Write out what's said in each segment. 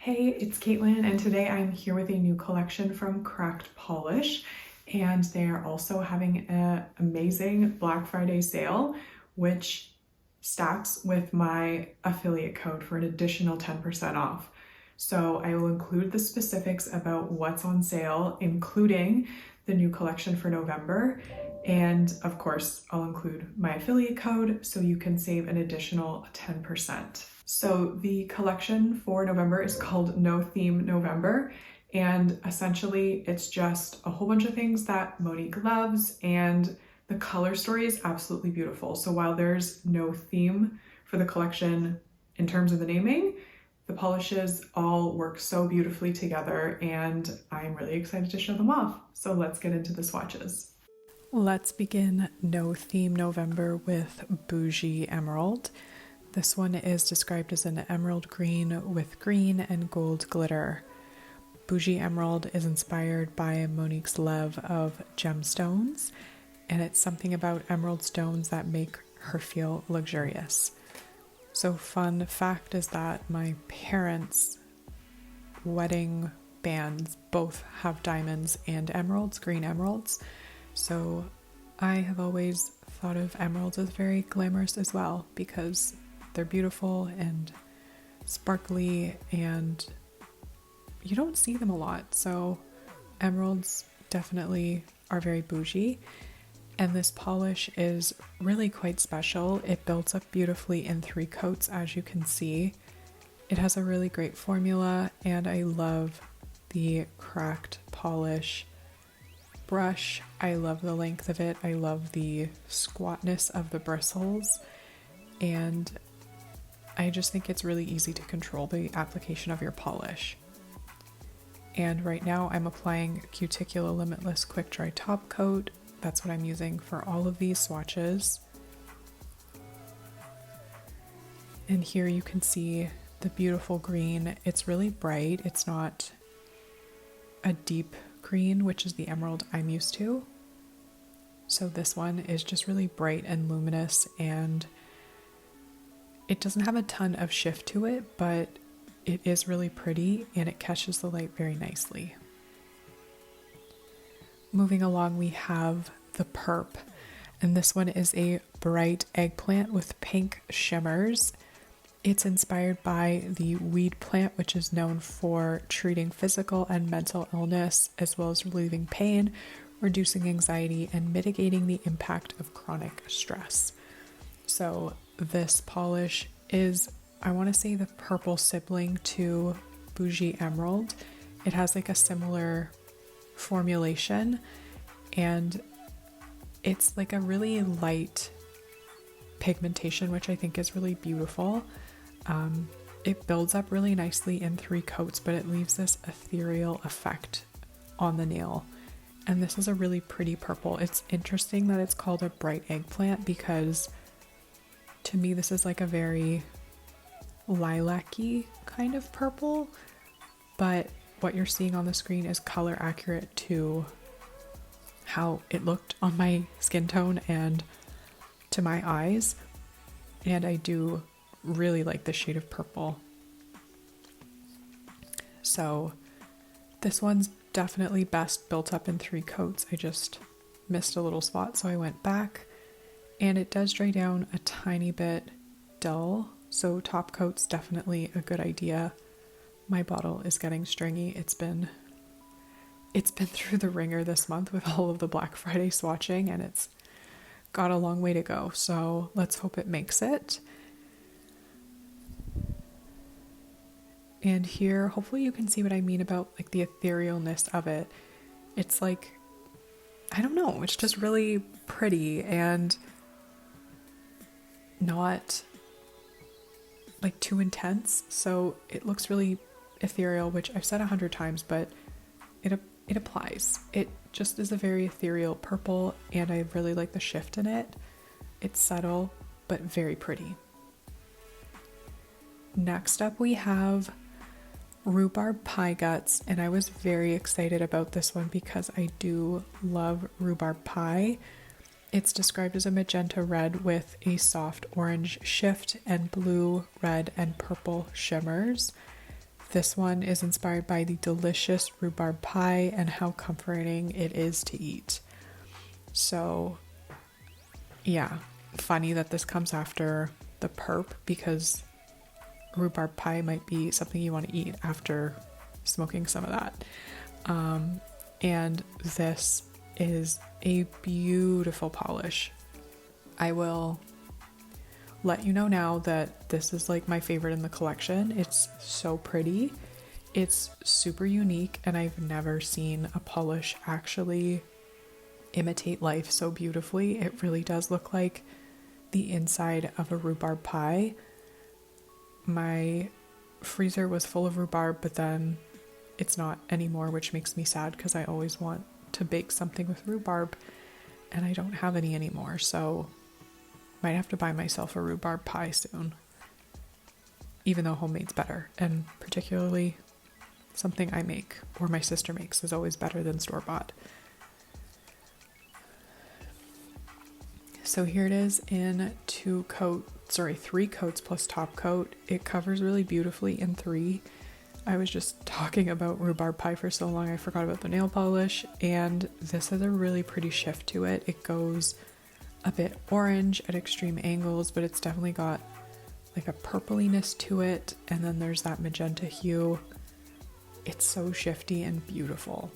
Hey, it's Caitlin, and today I'm here with a new collection from Cracked Polish, and they are also having an amazing Black Friday sale, which stacks with my affiliate code for an additional 10% off. So I will include the specifics about what's on sale, including the new collection for November. And of course, I'll include my affiliate code so you can save an additional 10%. So the collection for November is called No Theme November. And essentially, it's just a whole bunch of things that Monique loves, and the color story is absolutely beautiful. So while there's no theme for the collection in terms of the naming, the polishes all work so beautifully together, and I'm really excited to show them off. So let's get into the swatches. Let's begin No Theme November with Bougie Emerald. This one is described as an emerald green with green and gold glitter. Bougie Emerald is inspired by Monique's love of gemstones, and it's something about emerald stones that make her feel luxurious. So fun fact is that my parents' wedding bands both have diamonds and emeralds, green emeralds. So I have always thought of emeralds as very glamorous as well because they're beautiful and sparkly, and you don't see them a lot. So emeralds definitely are very bougie. And this polish is really quite special. It builds up beautifully in 3 coats, as you can see. It has a really great formula, and I love the cracked polish brush. I love the length of it. I love the squatness of the bristles, and I just think it's really easy to control the application of your polish. And right now I'm applying Cuticula Limitless Quick Dry Top Coat. That's what I'm using for all of these swatches. And here you can see the beautiful green. It's really bright. It's not a deep green, which is the emerald I'm used to. So this one is just really bright and luminous, and it doesn't have a ton of shift to it, but it is really pretty and it catches the light very nicely. Moving along, we have the Perp, and this one is a bright eggplant with pink shimmers. It's inspired by the weed plant, which is known for treating physical and mental illness, as well as relieving pain, reducing anxiety, and mitigating the impact of chronic stress. So this polish is, I want to say, the purple sibling to Bougie Emerald. It has like a similar formulation, and it's like a really light pigmentation, which I think is really beautiful. It builds up really nicely in 3 coats, but it leaves this ethereal effect on the nail. And this is a really pretty purple. It's interesting that it's called a bright eggplant because to me this is like a very lilac-y kind of purple, but what you're seeing on the screen is color accurate to how it looked on my skin tone and to my eyes, and I do really like the shade of purple. So this one's definitely best built up in 3 coats. I just missed a little spot, so I went back, and it does dry down a tiny bit dull, so top coat's definitely a good idea. My bottle is getting stringy. It's been through the ringer this month with all of the Black Friday swatching, and it's got a long way to go, so let's hope it makes it. And here, hopefully you can see what I mean about like the etherealness of it. It's like, I don't know, it's just really pretty and not like too intense. So it looks really ethereal, which I've said 100 times, but it applies. It just is a very ethereal purple, and I really like the shift in it. It's subtle, but very pretty. Next up we have Rhubarb Pie Guts, and I was very excited about this one because I do love rhubarb pie. It's described as a magenta red with a soft orange shift and blue, red, and purple shimmers. This one is inspired by the delicious rhubarb pie and how comforting it is to eat. So yeah, funny that this comes after the perp, because rhubarb pie might be something you want to eat after smoking some of that. And this is a beautiful polish. I will let you know now that this is like my favorite in the collection. It's so pretty. It's super unique, and I've never seen a polish actually imitate life so beautifully. It really does look like the inside of a rhubarb pie. My freezer was full of rhubarb, but then it's not anymore, which makes me sad because I always want to bake something with rhubarb and I don't have any anymore, so might have to buy myself a rhubarb pie soon, even though homemade's better, and particularly something I make or my sister makes is always better than store-bought. So here it is in 3 coats plus top coat. It covers really beautifully in 3. I was just talking about rhubarb pie for so long I forgot about the nail polish, and this has a really pretty shift to it. It goes a bit orange at extreme angles, but it's definitely got like a purpliness to it, and then there's that magenta hue. It's so shifty and beautiful.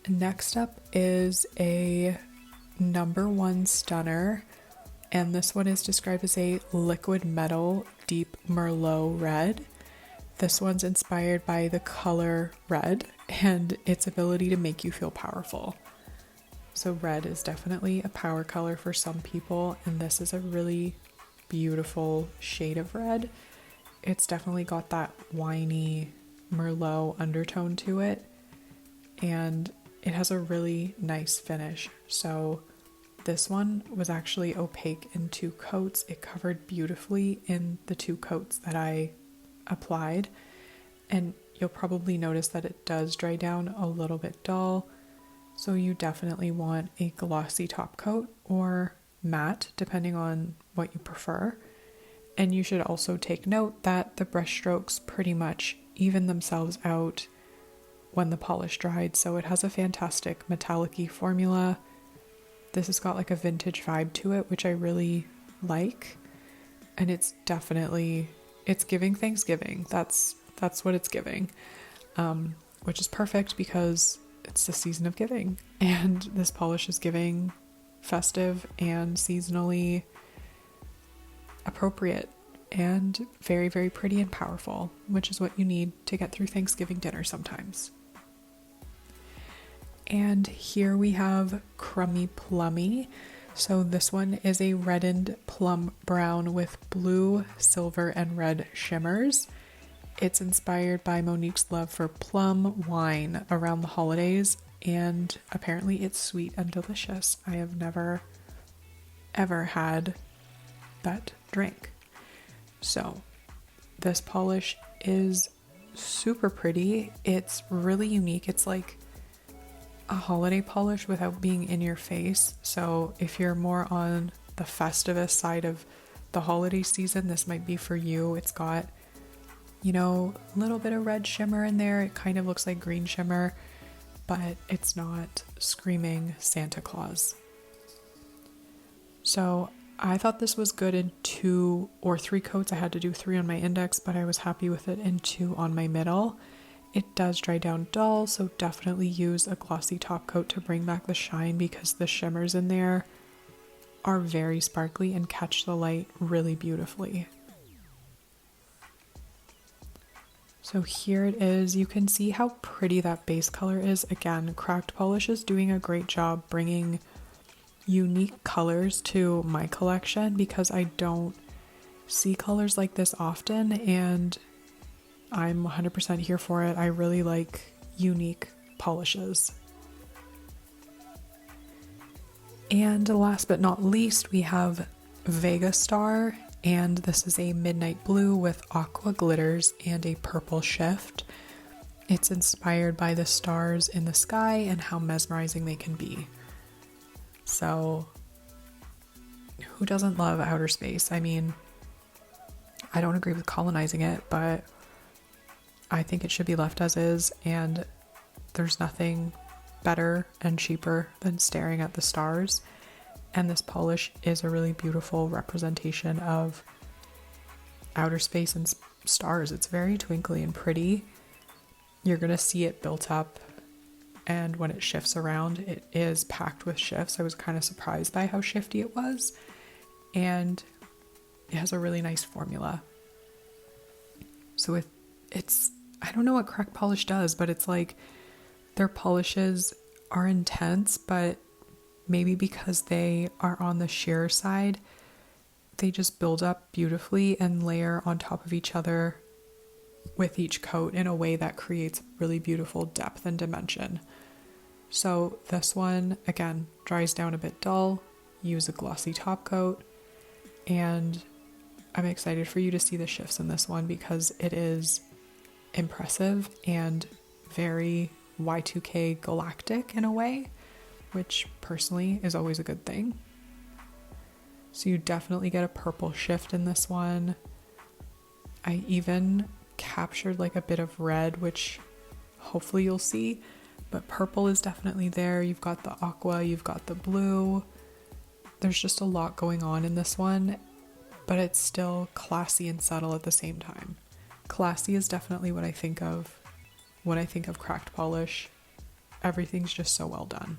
Next up is a number 1 stunner, and this one is described as a liquid metal deep Merlot red. This one's inspired by the color red and its ability to make you feel powerful. So red is definitely a power color for some people, and this is a really beautiful shade of red. It's definitely got that winey Merlot undertone to it, and it has a really nice finish. So this one was actually opaque in 2 coats. It covered beautifully in the 2 coats that I applied, and you'll probably notice that it does dry down a little bit dull, so you definitely want a glossy top coat or matte depending on what you prefer. And you should also take note that the brush strokes pretty much even themselves out when the polish dried, so it has a fantastic metallic-y formula. This has got like a vintage vibe to it, which I really like, and it's giving Thanksgiving. That's what it's giving, which is perfect because it's the season of giving, and this polish is giving festive and seasonally appropriate and very, very pretty and powerful, which is what you need to get through Thanksgiving dinner sometimes. And here we have Crummy Plummy. So this one is a reddened plum brown with blue, silver, and red shimmers. It's inspired by Monique's love for plum wine around the holidays, and apparently it's sweet and delicious. I have never, ever had that drink. So this polish is super pretty. It's really unique. It's like a holiday polish without being in your face. So if you're more on the festivus side of the holiday season, this might be for you. It's got, a little bit of red shimmer in there. It kind of looks like green shimmer, but it's not screaming Santa Claus. So I thought this was good in 2 or 3 coats. I had to do 3 on my index, but I was happy with it in 2 on my middle. It does dry down dull, so definitely use a glossy top coat to bring back the shine, because the shimmers in there are very sparkly and catch the light really beautifully. So here it is. You can see how pretty that base color is. Again, Cracked Polish is doing a great job bringing unique colors to my collection, because I don't see colors like this often, and I'm 100% here for it. I really like unique polishes. And last but not least, we have Vega Star, and this is a midnight blue with aqua glitters and a purple shift. It's inspired by the stars in the sky and how mesmerizing they can be. So who doesn't love outer space? I mean, I don't agree with colonizing it, but I think it should be left as is, and there's nothing better and cheaper than staring at the stars. And this polish is a really beautiful representation of outer space and stars. It's very twinkly and pretty. You're gonna see it built up, and when it shifts around, it is packed with shifts. I was kind of surprised by how shifty it was, and it has a really nice formula. So it's I don't know what cracked polish does, but it's like their polishes are intense, but maybe because they are on the sheer side, they just build up beautifully and layer on top of each other with each coat in a way that creates really beautiful depth and dimension. So this one, again, dries down a bit dull. Use a glossy top coat, and I'm excited for you to see the shifts in this one because it is impressive and very Y2K galactic in a way, which personally is always a good thing. So you definitely get a purple shift in this one. I even captured like a bit of red, which hopefully you'll see, but purple is definitely there. You've got the aqua, you've got the blue. There's just a lot going on in this one, but it's still classy and subtle at the same time. Classy is definitely what I think of when I think of cracked polish. Everything's just so well done.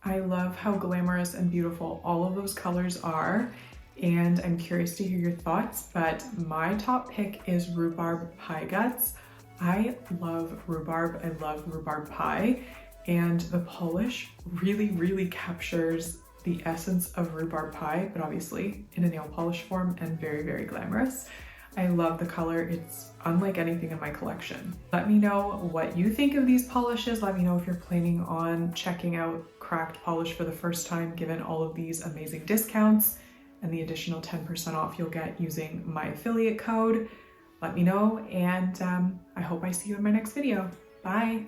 I love how glamorous and beautiful all of those colors are, and I'm curious to hear your thoughts, but my top pick is Rhubarb Pie Guts. I love rhubarb, I love rhubarb pie, and the polish really captures the essence of rhubarb pie, but obviously in a nail polish form and very glamorous. I love the color. It's unlike anything in my collection. Let me know what you think of these polishes. Let me know if you're planning on checking out cracked polish for the first time, given all of these amazing discounts and the additional 10% off you'll get using my affiliate code. Let me know, and I hope I see you in my next video. Bye.